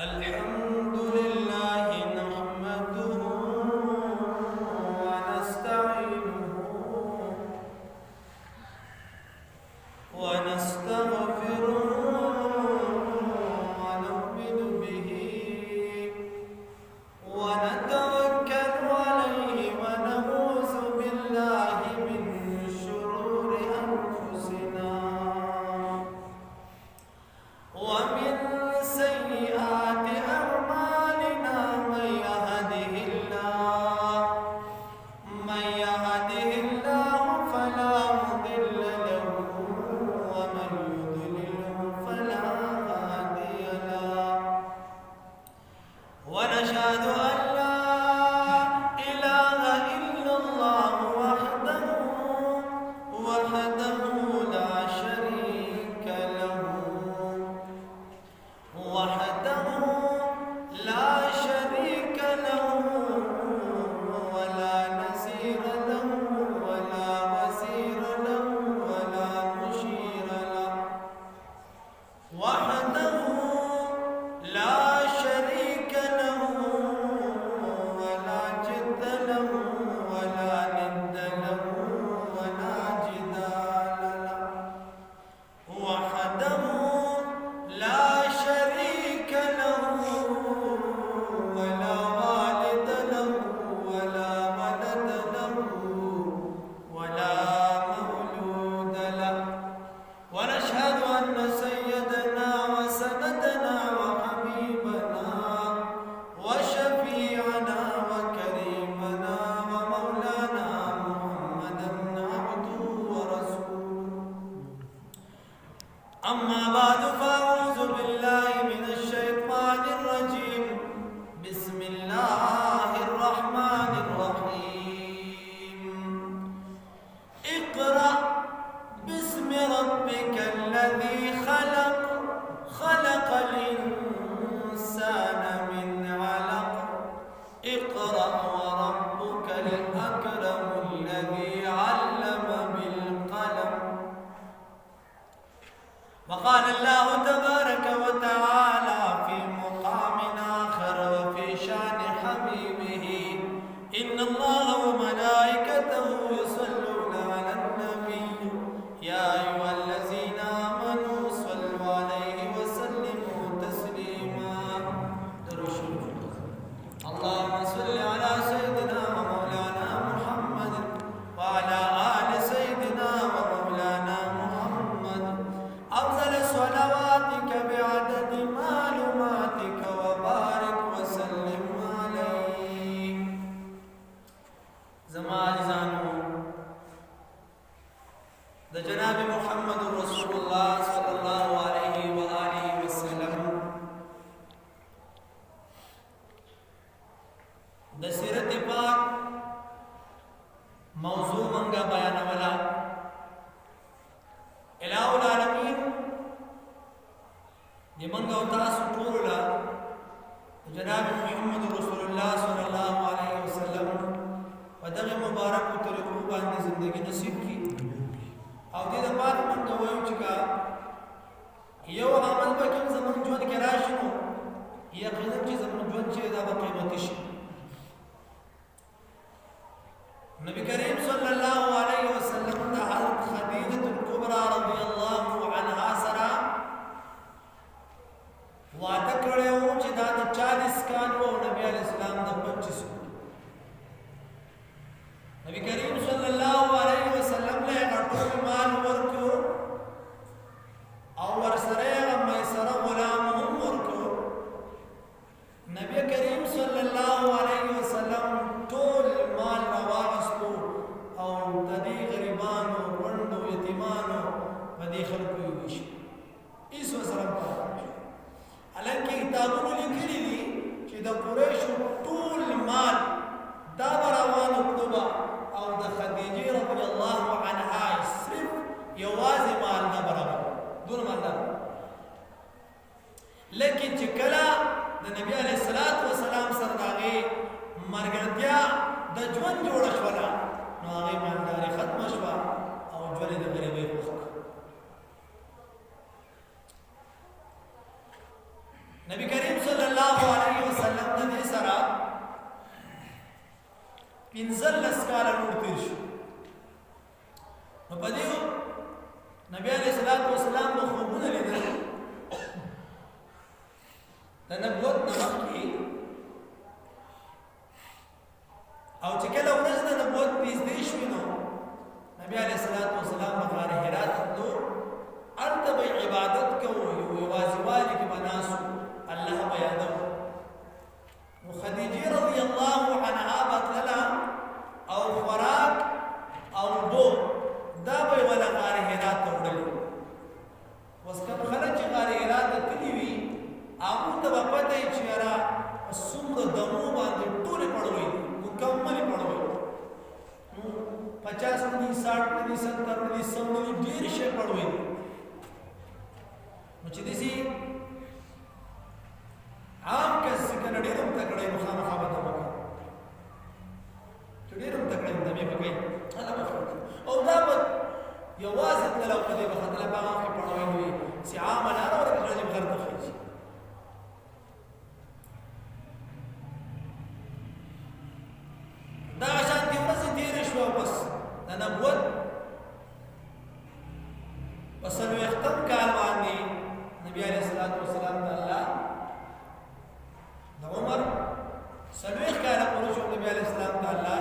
الحمد لله نحمده ونستعينه ونستغفره ونؤمن به ونتوكل عليه ونعوذ بالله من شرور أنفسنا ومن سيئات أعمالنا من يهده الله فلا مضل له ومن يضلله فلا هادي له ونشهد أن لا إله إلا الله وحده لا شريك له ولا نزير له ولا وزير له ولا مشير له وحده لا شريك له ولا جد له ولا ند له ولا جدال له وحده لا شريك له ولا والد له ولا ولد له ولا مولود له ونشهد أن سيدنا وسندنا وحبيبنا وشفيعنا وكريمنا ومولانا محمدا عبده ورسوله أما بعد فأعوذ بالله من الشيطان الرجيم بسم الله الرحمن الرحيم اقرأ باسم ربك الذي خلق الإنسان من علق اقرأ وربك الأكرم الذي علم بالقلم وقال الله تبارك وتعالى في مقام آخر وفي شأن حبيبه إن الله وملائكته يصلون على النبي يا أيها الذين آمنوا صلوا عليه وسلموا تسليما اللهم صل على سيدنا ومولانا محمد وعلى آل سيدنا ومولانا محمد أفضل صلواتك بعدد معلوماتك وبارك وسلم عليه زمان زانو ده جناب محمد رسول الله صلى الله عليه وآله وسلم ده سیرت پاک موضوع منگا بیان والا الہ العالمین دی منگا اتاس طولولا جناب محمد رسول اللہ صلی اللہ علیہ وسلم ودغ مبارک و طریقو باندې زندگی نصیب کی او دې د پاره منگا وایو چکا یو عمل بکم زمن جون کې راشي نو یقینا چې زمن جون چې دا به قیمتي شي نبی کریم صلی الله علیه وسلم د حضرت خدیجه الکبرى رضی الله عنها سره وعده کړو چې دا د 40 کال وو نبی علیہ السلام د 25 نبی کریم صلی الله علیه وسلم له غټول مال ورکو او ورسره مېسره غلام هم ورکو نبی کریم صلی الله علیه وسلم ټول مال راوغستو او د دې غریبانو وندو یتیمانو په دې خلکو ویش ایسو سره پاتې الکه کتابونو لیکلي دي چې د قریشو ټول مال دا روانو کتبه او د خدیجه رضی الله عنها صرف یوازې مال نه برابر دون مال نه لیکن چې کله د نبی علیه الصلاۃ والسلام سره داغه مرګرتیا د ژوند جوړ شولا نو هغه مالداري ختم شوه او ژوند د غریبۍ وخت نبی کریم صلی الله علیه وسلم د دې سره 15 کاله نور تیر شو. نو په دې نبی علیه الصلاۃ والسلام د خوبونه لیدل د نبوت نه مخکې، او چې کله ورځ د نبوت نږدې شوې نو نبی علیه الصلاۃ والسلام په غار حرا تلو، هلته به عبادت کوو، یوازې والي کې به ناستو، الله به یادو. نو خدیجه رضی الله عنها به تلله او خوراک او اوبه دا به یې وله غار حرا ته وړلې. اوس کوم خلک چې غار حرا ته تللي وي هغوی ته به پته وي چې یاره څومره دمو باندې ټولې پړوي دي، مکملې پړوي، 50 نه دي، 60 نه دي، 70 نه دي، 100 نه دي، ډېر شی پړوي دي. نو چې داسې عام کس چې کله ډېر هم تکړه وي نو خامخا به دمه کوي، چې ډېر هم تکړه وي دمې به کوي، هغه به خوري. او دا به یوازې تلله او په دې به ختله، په هغه کې پړوي نه وي چې عامه لاره ورکړي چې غر ته خېږي. دغه شانتې ورځې تېرې شوه، بس د نبوت په 40 کال باندې نبی علیه الصلاۃ والسلام د الله د عمر 40 کاله پوره شو. نبی علیه السلام د الله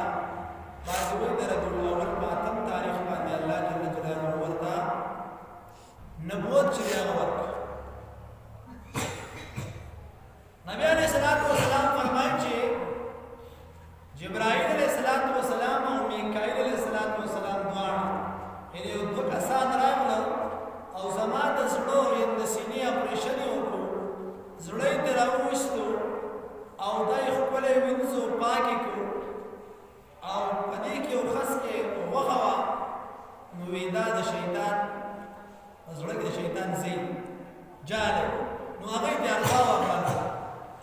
بعضې وایي د ربیع الاول په 8 تاریخ باندې الله جل جلاله ورته نبوت چې دی هغه ورکړ. نبی علیه الصلاۃ والسلام فرمایي چې جبرائیل علیه السلام او میکائیل علیه السلام دواړه یعنې یو دوه کسان راغلل او زما د زړه د سینې اپریشن یې وکړو، زړه یې ترې راوویستو او دا یې ښکلی وینځو پاکې کړو او په دې کې یو خس کې غوښه وه، نو وی دا د شیطان په زړه کې د شیطان ځای جالی، نو هغه یې بیا اروا وکړله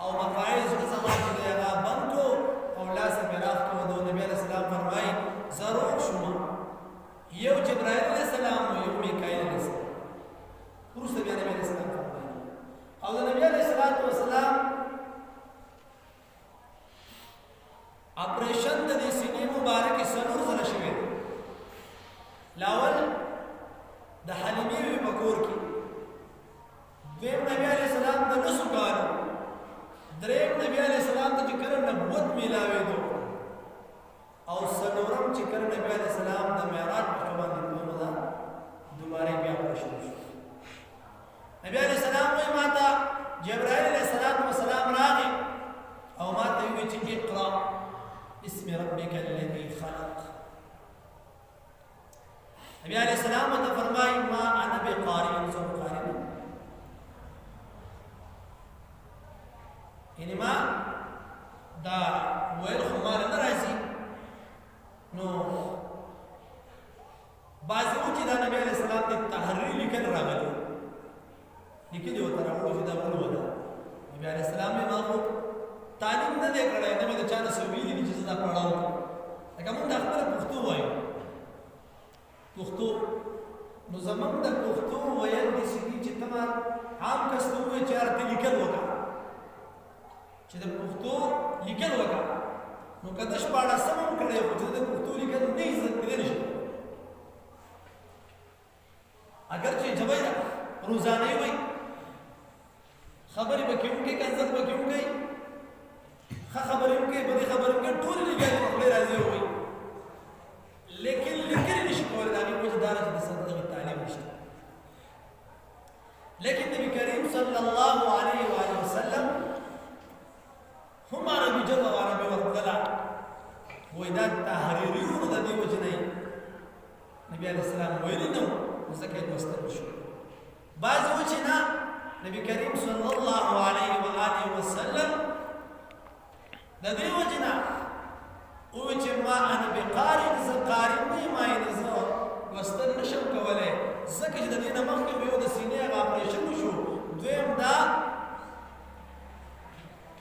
او مقاعد زړه زما چې دی هغه بند کړو او لاسه مې راښ کړو. نو نبي علیه السلام فرمایي زه روغ شوم، یو جبرائیل علیه السلام او یو میکائیل علیه السلام. وروسته بیا نبي علیه السلام فرمایي او د نبي علیه السلام اپریشن د دې سینې مبارکې 4 ځله شوی دی. لاول د حلیمې وي په کور کې، دویم نبي علیه السلام د 9 کالو، دریم نبی علیه السلام ته چې کله نبوت میلاوېدو، او څلورم چې کله نبی علیه السلام د معراج په شپه باندې تللو ده دوباره بیا اپریشن شو. نبی علیه السلام وایي ما ته جبرائیل علیه السلام راغی او ما ته ویل چې اقرأ باسم ربک الذي خلق. نبی علیه السلام ته فرمایي ما انا بقارئ، زه قارئ یم، یعنې ما دا ویل خو ما نه راځي. نو بعضې وو چې دا نبي علیه السلام د تحریر لیکل راغلي، لیکلي ورته راوړو چې دا ولوله. نبي علیه السلام یې ما خو تعلیم نه دی کړی، نه مې د چا نه څه ویلي دي چې زه دا پړاو کړم. لکه موږ دا خپله پښتو وایو، پښتو، نو زموږ د پښتو ویل داسې دي چې ته ما عام کس ته ووایې چې یاره ته لیکل وکړه، چې د پښتو لیکل وکړه، نو که ته 14 هم کړی خو چې د پښتو لیکل نه عزت کړی نه شي. اگر چې ژبه یې روزانه وي، خبرې به کې وکړي، کنزت به کې وکړي، ښه خبرې وکړي، بدې خبرې وکړي، ټولې لیکلې په خولې راځي ووایي، لیکن لیکلې نه شي کولی. د هغې وجه دا ده چې د دغې تعلیم نشته. لیکن نبي کریم صلی الله علیه وسلم هم عربي ژبه او عربي ورتله، وایي دا تحریریونو د دې وجې نه نبي علیه السلام ویلي نه وو، ځکه یې لوستل شو. بعضې وو چې نه، نبي کریم صلی الله علیه وسلم د دې وجې نه ووایي چې ما انا بقارئ، زه قارئ نه یم، یعنې زه لوستل نه شم کولی، ځکه چې د دې نه مخکې یو د سینې هغه اپریشن وشو. دویم دا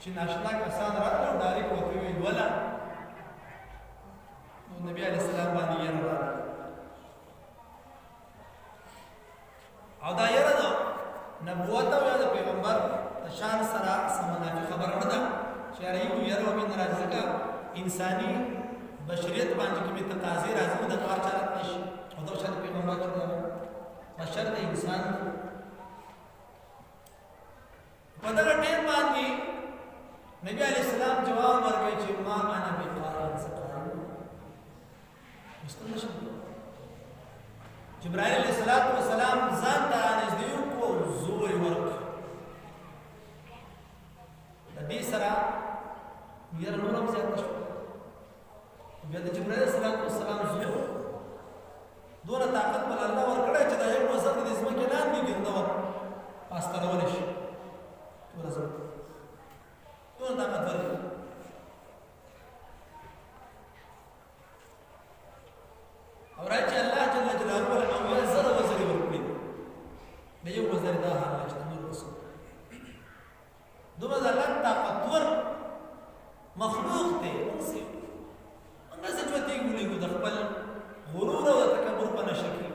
چې ناشنا کسان راغله او ډایرکټ ورته ویې لوله، نو نبي علیه السلام باندې یره راغله. او دا یره ده نبوت او یا د پیغمبر د شان سره سمنافي خبره نه ده چې یاره یو یاره ومن راځي کا انساني بشریت باندې کې تقاضي راځي د کار چارت نشي او دا شان پیغمبر چې بشر د انسان په دغه ټیم باندې نبی علیہ السلام جواب ورکړي چې ما انا بقارئ سقارئ مستنشم جبرائیل علیہ السلام ځان ته نږدې کو زور ورک د دې سره یې نورم زیات شو بیا د جبرائیل علیہ السلام زور دونه طاقت بل الله ورکړی چې دا یو وزن د ځمکې لاندې ګرځاو پاسترول شي ورزو دونه طاقت ورکړي او راځي الله جل جلاله ول او یا زره وزري ورکړي د یو وزر دا حال چې نور رسول دوه ځلات طاقتور مخلوق ته اوسې موږ څه چوتې ګولې د خپل غرور او تکبر په نشه کې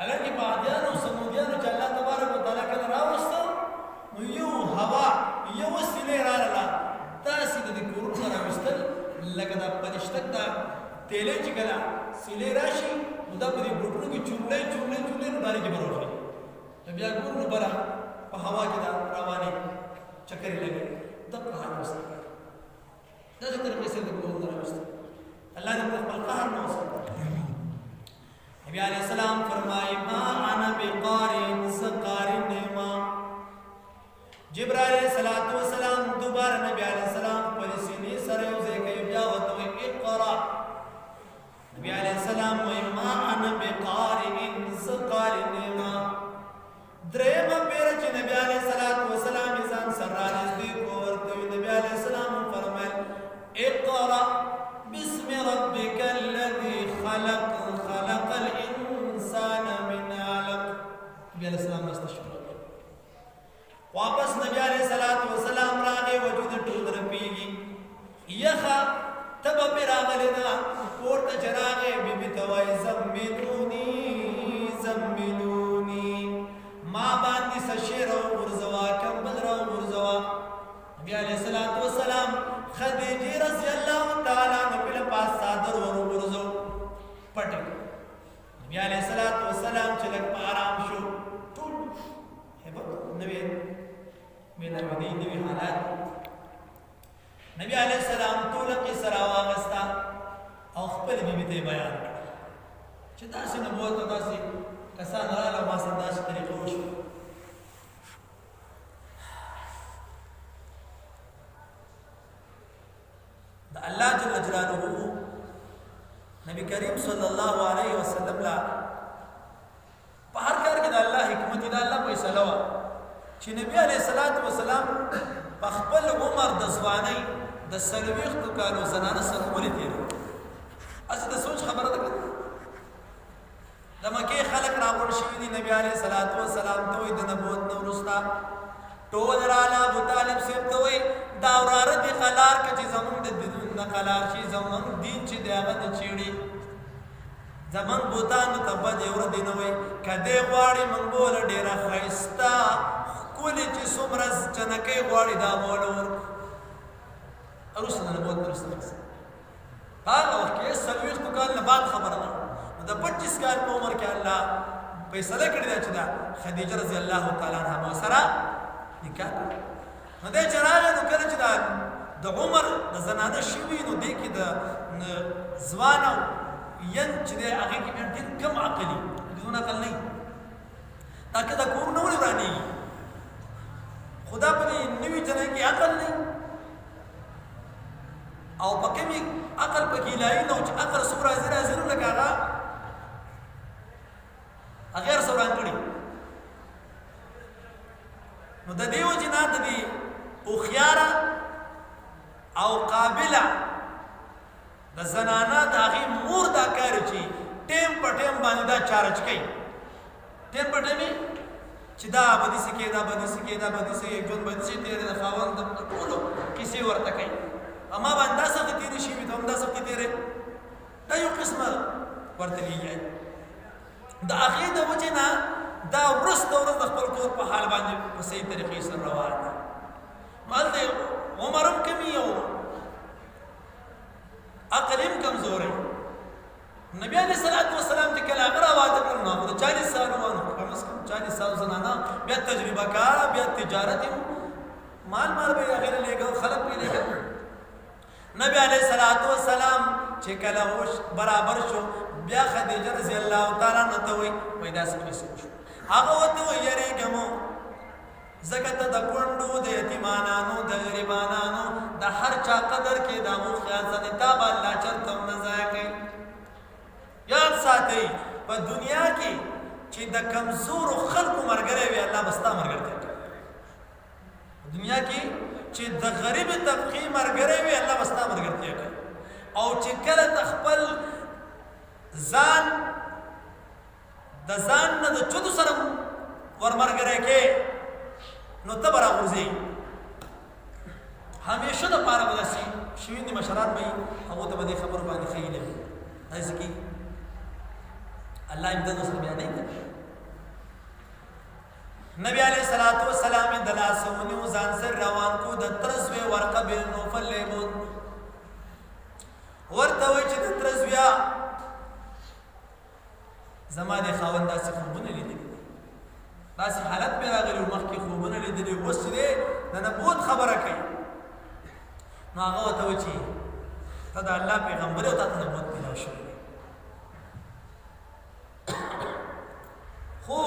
اگر کې بعديان او سموديان چې الله تبارک وتعالى کله راوستو نو یو هوا یو وسیله رااله تاسو د کورونو سره راوستل لکه د پدشتک د تیلې چې کله سیلې راشي نو دا په دې بوټونو کې چورلې نو داري کې بروي بیا ګورنو برا په هوا کې دا روانه چکرې لګي د په حال وسته دا چې تر څه د کورونو راوستل الله دې خپل قهر نو وسته نبی علیہ السلام فرمائے ما انا بقارئ سقارئ نما جبرائیل علیہ السلام دوبارہ نبی علیہ السلام پر سینې سره یو ځای کې بیا وته اقرا نبی علیہ السلام ما انا بقارئ سقارئ نما دریم پیر چې نبی علیہ السلام انسان سره نږدې ورته نبی علیہ السلام فرمایل اقرا بسم ربك الذي خلق الانسان من علق نبی علیہ السلام مستشفى واپس نبی علیہ السلام راغی وجود ټول رپیږي یخا تب پر راغلینا پورته چراغه بیبي توای زملونی ما باندې سشیر او ورزوا کمبل را ورزوا نبی علیہ السلام خدیجه رضی الله تعالی عنها په پاس صادر ور ورزو پټ نبی علیہ السلام چې لک آرام شو ټول هبه نبی نوی حالات نبی علیہ السلام ټول قصه راوغستا او خپل بیبي ته بیان کړ چې داسې نبوت او داسې کسان رااله ما سره داسې طریقه وشو د الله جل جلاله نبی کریم صلی الله علیه وسلم لا په هر کار کې د الله حکمت د الله فیصله وا چې نبی علیہ السلام په خپل عمر د ځوانۍ د سلويختو کالو زنانه سره ولې تیر اصل د سوچ خبره ده د مکه خلق راغون شي دي نبی علیہ السلام ته د نبوت نو رستا ټول رااله ابو طالب سیب ته وي دا وراره دي خلار کې چې زمون د دین خلار شي زمون دین چې دغه د چيړي زمون بوتان ته بد یو دین وي کده غواړي منګول ډیره خيستا کولی چې څومره جنکې غواړي دا مولور ارسل نبوت رسول هغه وخت کې سلويختو کال نه بعد خبره ده د 25 کال په عمر کې الله فیصله کړی دا چې دا خدیجه رضی الله تعالی عنها سره نکاح نو د چراغ نو کله چې دا د عمر د زنانه شوی نو د کې د ځوانو ین چې د هغه کې ډېر کم عقلی دونه عقل نه تا کې دا کور نه ورانی خدا په نوې جنې کې عقل نه او پکې می عقل پکې لای نو چې عقل سورا زیرا لګاغا اگر سوران کړي نو د دیو جنات دی او خيارا او قابله د زنانه د هغه مور دا کار چی ټیم په ټیم باندې دا چارج کوي ټیم په ټیم چې دا بدی سکه دا بدی سکه دا بدی سکه یو ځل بدی سکه د خاوند د ټولو کیسه ورته کوي اما باندې څه تیری شي وي هم دا څه تیری دا یو قسمه ورته لیږي د اخی د وجه نه دا وروسته ورځ د خپل کور په حال باندې په صحیح طریقې سره روان دی. نو هلته عمر هم کمي او عقل هم کمزوری. نبی علیه السلام چې کله هغه راواده کړل نو هغه د 40 سالو وانه کم از کم 40 سالو زنانه بیا تجربه کاره بیا تجارت مال به هغې له لېږه خلک پرې لېږه. نبی علیه السلام چې کله هوش برابر شو بیا خدیجه رضی الله تعالی عنها ته وایي داسې ونیسه وشو. هغه ورته وایي یېرېږم ځکه ته د کونډو د یتیمانانو د غریبانانو د هر چا قدر کې د هغو خیال ساتې تا به الله چرته هم نه ضایع کوي. یاد ساتئ په دنیا کې چې د کمزورو خلکو ملګری وي الله به ستا ملګرتیا کوي. دنیا کې چې د غریب طبقې ملګری وي الله به ستا ملګرتیا کوي. او چې کله ته خپل ځان د ځان نه د چودو سره ور ملګری کې نو ته به راغورځې. همیشه دپاره به داسې شویندې مشران به وي هغو ته به دې خبرو باندې خیلې وي داسې کې الله امداد سره بیانوي که نبی علیه السلام یې د لاسه ونیو ځان سره روان کو د تره زوی ورقه بن نوفل لیبون ورته وایي چې د تره زویه زما د خاوند داسې خوبونه لیدلي دي داسې حالت مې راغلی و مخکې خوبونه لیدلي اوس چې دی د نبوت خبره کوي نو هغه ورته وایي چې ته د الله پیغمبر او تا ته نبوت میلاو شوی دی خو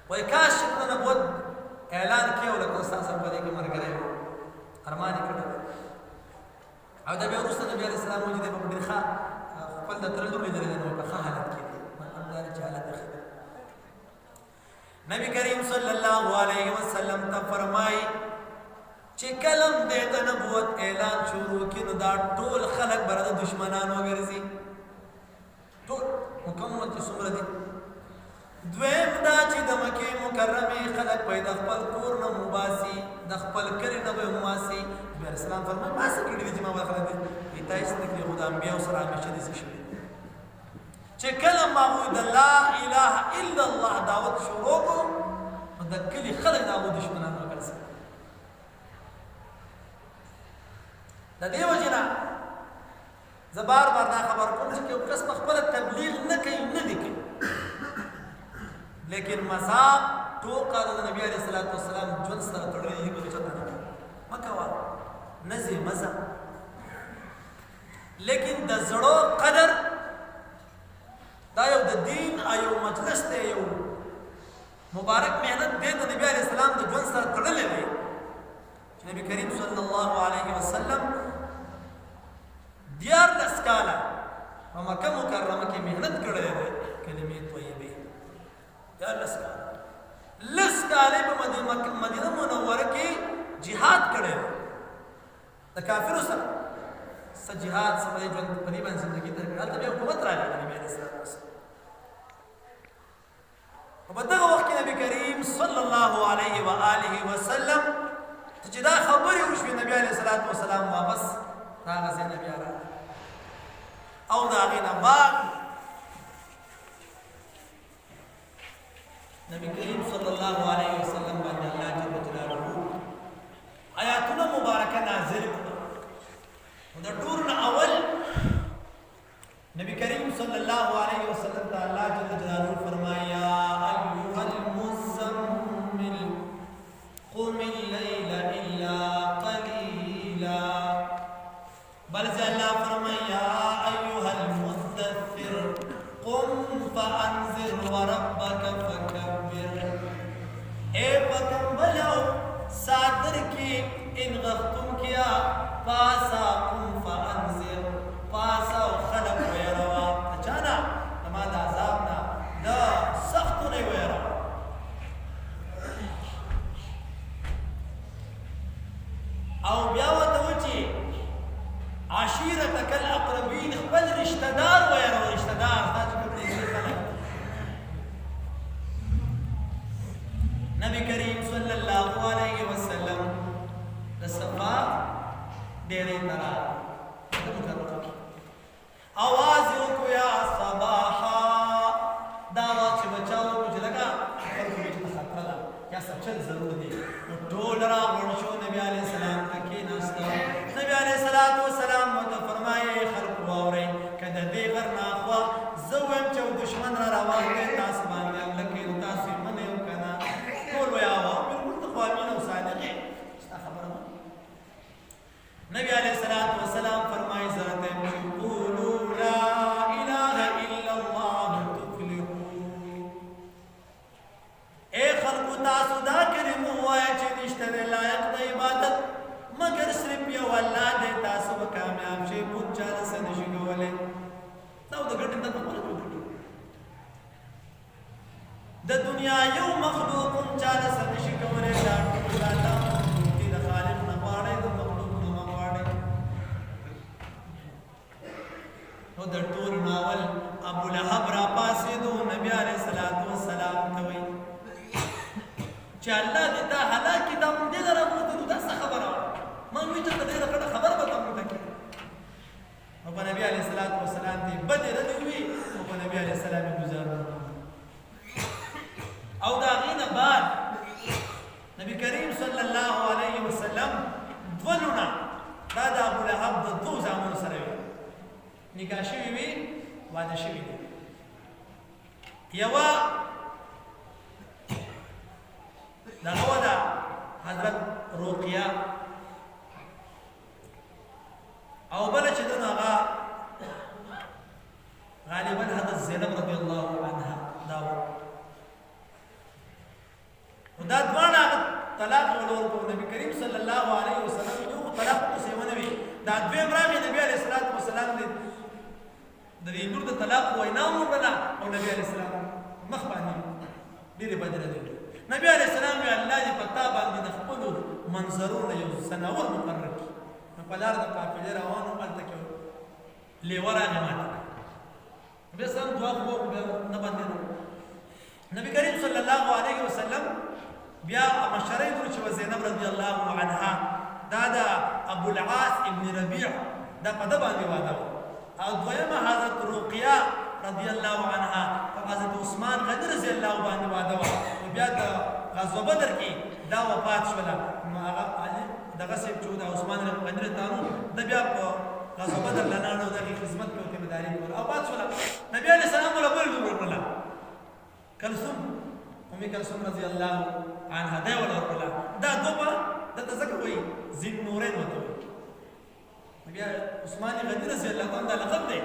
وایي کاش چې د نبوت اعلان کړی او لکه ستا سره په دې کې ملګری و ارمان یې کړی او دا بیا وروسته نبي علیه السلام وایي چې دی به په ډېر ښه خپل د تره لور لیدلی دی نو په ښه حالت کې دی مطلب دا دی چې حالت یې ښه دی. نبی کریم صلی الله علیه وسلم ته فرمایي چې کله هم دی د نبوت اعلان شروع کړي نو دا ټول خلک به د دشمنان وګرځي ټول مکمل چې څومره دي. دویم دا چې د مکې مکرمې خلک به د خپل کور نه وباسي د خپل کلي نه به یې وباسي. نبي علیه السلام فرمایي ما څه کړي دي چې ما به خلک دي تا هېڅ نه کړي خو د انبیاو سره همیشه دې څه شوي چې کله ما هغوی د لا اله الا الله دعوت شروع کړو نو د کلي خلک د هغو دشمنان وګرځي. د دې وجې نه زه بار بار دا خبر کوم چې یو کس په خپله تبلیغ نه کوي نه دی کوي لیکن مذاق ټوکه د نبي علیه السلام ژوند سره تړلې دي بلې چاته نه کوي مه کوه نه ځې مه ځه لیکن د زړو قدر دا یو د دین یو مجلس دی یو مبارک محنت دی د نبي علیه السلام د ژوند سره تړلی دی چې نبي کریم صلی الله علیه وسلم 14 کاله په مکه مکرمه کې محنت کړی دی کلمې طیبې 14 کاله 10 کاله په مدینه منوره کې جهاد کړی دی د کافرو سره څه جهاد څه په دې ژوند په دې باندې زندګي تېر کړې هلته بیا حکومت راغی د نبي علیه السلام او په دغه وخت کې نبي کریم صلی الله علیه و آله وسلم چې دا خبرې وشوې نبي علیه السلام واپس راغی ځای نه بیا راغی او د هغې نه بعد نبي کریم صلی الله علیه وسلم باندې الله جل جلاله آیاتونه مبارکه نازل کړو د ټول نه اول نبی کریم صلی الله علیه وسلم ته الله جل جلاله فرمایا ایها المزمل قم الليل الا قليلا بل الله فرمایا ایها المدثر قم فانذر وربك فكبر اے پیغمبرو صادر کی ان غفتم کیا پاسا قم فانذر پاسا خلق ويروا اچانا اما د عذابنا د سخت نه ويروا او بیا وته وچی عشيرتك الاقربين خپل رشتہ دار ويروا رشتہ دار دا چې په دې خلک نبی کریم صلی الله علیه وسلم د صفا ډېرې ترا आवाज को या صباحا دا چل ضرور دی ټول را ورشو نبی علیہ السلام تکي ناستا نبی علیہ الصلوۃ والسلام مت فرمایي خلق واوري کده دې ورنا خو زوم چې دشمن را روان دي تاسو باندې لکه تاسو منه یو کنه ټول ویا وا بالکل تقوامین او صادقین خبره نبی علیہ الصلوۃ والسلام فرمایي زرت قولوا لا اله الا الله تفلحوا اے خلق تاسو دا کلمه وایي چې نشته لایق د عبادت مگر صرف یو الله دې تاسو کامیاب شي مونږ چا سره نشي کولای دا د ګټې د خپل د دنیا یو مخلوق چا سره نشي کولای دا ټول الله دې د خالق نه غواړي د مخلوق نه غواړي نو د ټول ناول ابو لهب را پاسې دو نبی عليه الصلاه والسلام کوي چې الله دې دا هلاکه د دې لپاره موږ ته څه خبره ما وی چې دې لپاره خبر به تاسو ته کوي او نبی عليه الصلاه والسلام دې بدر دې وی او نبی عليه السلام گزار او دا غینه بعد نبی کریم صلی الله علیه وسلم ولنا دا د ابو لهب د دو زامن سره وی نکاح شوی وی واده شوی دی یوا دا هو دا حضرت رقیہ او بل چې دغه غالبا حضرت زینب رضی الله عنها دا دا دواړه طلاق ورکړ نبی کریم صلی الله علیه وسلم یو طلاق څه ونوي دا دوی راغی نبی علیہ الصلوۃ والسلام د دې نور د طلاق وینا وکړه او نبی علیہ السلام مخ باندې ډیره بدل دی نبی علیہ السلام وی الله دې پتا باندې د خپل منظرونه یو سناور مقرر کړي په لار د قافلې روانو مالته کې لیورا نه ماته به سم دعا کو نه باندې نبی کریم صلی الله علیه وسلم بیا مشره چې زینب رضی الله عنها دا ابو العاص ابن ربيع دا په د باندې واده او دویمه حضرت رقیہ رضی الله عنها حضرت عثمان غنی رضی الله باندې واده او بیا د غزوه بدر کې دا وفات شول هغه دغه سیب چې د عثمان غنی تانو د بیا په غزوه بدر لاندې د خدمت په تیمداري کول او پات شول نبی علیہ السلام له بل ورکړه کلثوم ام کلثوم رضی الله عنها دا ورکړه دا دوبه د تذکر زین نورین وته بیا عثمان غنی رضی الله عنه لقب دی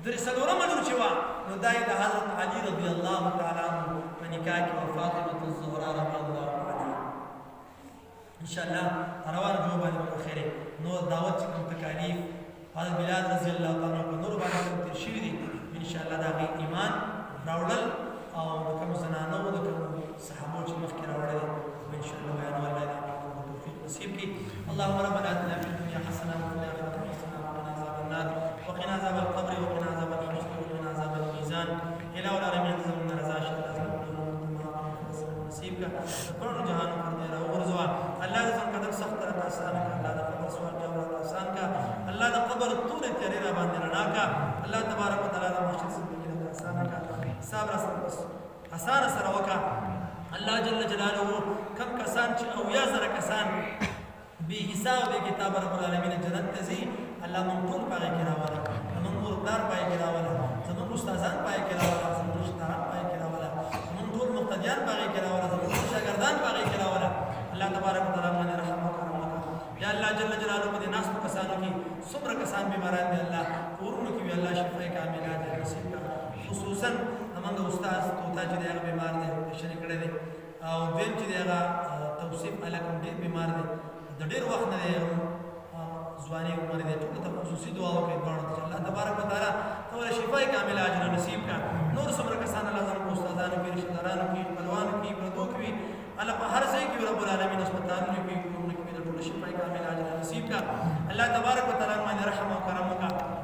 درسلوره منور چې وا نو دای د حضرت علی رضی الله تعالی عنہ په نکاح کې فاطمه الزهرا رضی الله عنها ان شاء الله روان جو باندې خیره نو دعوت کوم تکالیف حضرت بلال رضی الله تعالی عنہ نور باندې تر شي دي ان شاء الله دا ایمان راوړل او د کوم زنانو د کوم صحابو چې مخکې راوړل ان شاء الله بیان ولای توفیق نصیب کی اللهم ربنا اتنا في الدنيا حسنه وفي الاخره حسنه وقنا عذاب النار وقنا عذاب القبر وقنا عذاب الحشر وقنا عذاب الميزان الى العالمين زمنا رضا شهادت نصیب کا پر جهان پر دے رہا ورزوا اللہ نے قدم سخت کر آسان کا اللہ نے قبر سوال جواب آسان کا اللہ نے قبر طول تیرے را باندې رڼا کا اللہ تبارک وتعالى مشکل زندگی کا آسان کا صبر آسان سره وکا الله جل جلاله کم کسان چې او یا زره کسان به حساب به کتاب رب العالمین جنت تزي الله مون ټول پای کې راواله مون وردار پای کې راواله زمون استادان پای کې راواله زمون شتاران پای کې راواله مون ټول مقتدیان پای کې راواله زمون شاګردان پای کې راواله الله تبارک وتعالى باندې رحم وکړه یا الله جل جلاله دې ناس کسانو کې صبر کسان بیماران دي الله ورونو کې الله شفای کامله دې نصیب کړه خصوصا همغه استاد توتا چې هغه بیمار دی شریک کړی دی او دیم چې هغه توصیف علاقه ډېر بیمار دی د ډېر وخت نه دی ځواني عمر دی ټول ته خصوصي دعا وکړي چې الله تبارک وتعالى ټول شفای کامله اجر نصیب کړه نور څومره کسان الله زموږ استادانو کې رشتہدارانو کې خپلوانو کې پردو کې الله په هر ځای کې رب العالمین هسپتالونو کې کومه کې ټول شفای کامله اجر نصیب کړه الله تبارک وتعالى باندې رحم او کرم وکړه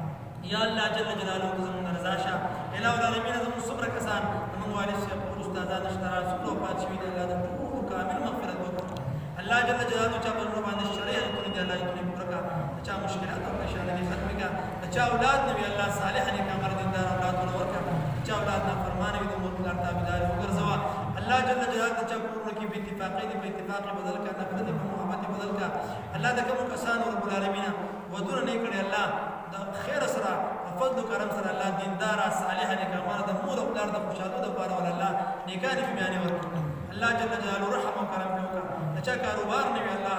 یا الله جل جلاله زموږ رضا شه الہ العالمین زموږ صبر کسان زموږ والد شه استادان اشترا صبر او پاتشوی دی الله ټول کامل مغفرت وکړه الله جل جلاله چا په باندې شریعت ته دی الله دې برکا چا مشکلات او پریشانې ختم کا چا اولاد نبی الله صالح نیک امر دیندار اولاد ورکړه چا اولاد نه فرمان وي د مور پلار تابعدار وګرځوا الله جل جلاله چا کورونه کې په اتفاقي دي په اتفاقي بدل کا نفرت په محبت بدل کا الله د کوم کسان رب العالمین ودونه نه کړي الله د خیر سره فضل کرم سره الله دیندار صالح نیک امر د مور او پلار د خوشاله د بار ول الله نیکانه بیان ورکړي الله جل جلاله رحم او کرم وکړي چا کاروبار نه وي الله